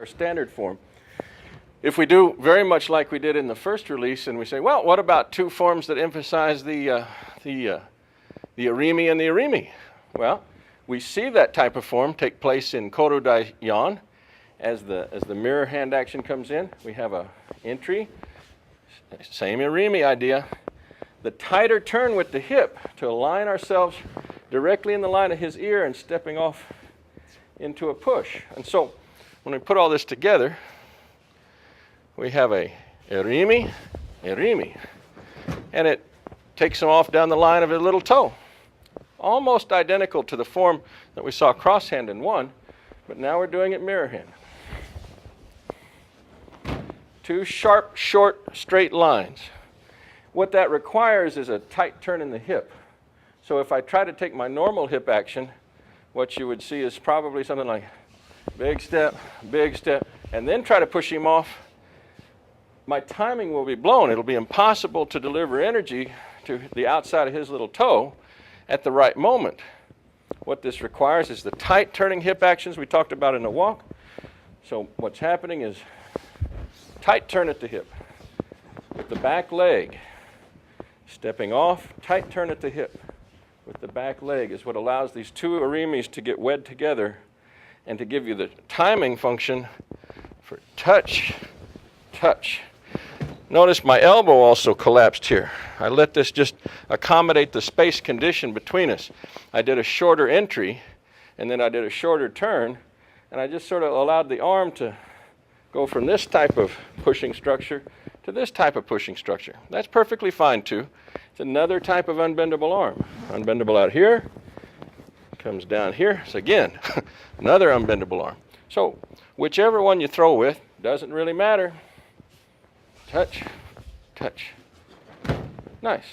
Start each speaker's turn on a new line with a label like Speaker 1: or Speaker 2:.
Speaker 1: standard form. If we do very much like we did in the first release and we say, well, what about two forms that emphasize the irimi and the irimi? Well, we see that type of form take place in Korudai Yan. As the mirror hand action comes in, we have a entry, same irimi idea. The tighter turn with the hip to align ourselves directly in the line of his ear and stepping off into a push. And so when we put all this together, we have a irimi, irimi, and it takes him off down the line of his little toe. Almost identical to the form that we saw crosshand in one, but now we're doing it mirror hand. Two sharp, short, straight lines. What that requires is a tight turn in the hip. So if I try to take my normal hip action, what you would see is probably something like big step, and then try to push him off. My timing will be blown. It'll be impossible to deliver energy to the outside of his little toe at the right moment. What this requires is the tight turning hip actions we talked about in the walk. So what's happening is tight turn at the hip with the back leg. Stepping off, tight turn at the hip with the back leg is what allows these two irimis to get wed together and to give you the timing function for touch, touch. Notice my elbow also collapsed here. I let this just accommodate the space condition between us. I did a shorter entry, and then I did a shorter turn, and I just sort of allowed the arm to go from this type of pushing structure to this type of pushing structure. That's perfectly fine too. It's another type of unbendable arm. Unbendable out here, comes down here. So again, another unbendable arm. So whichever one you throw with, doesn't really matter. Touch, touch. Nice.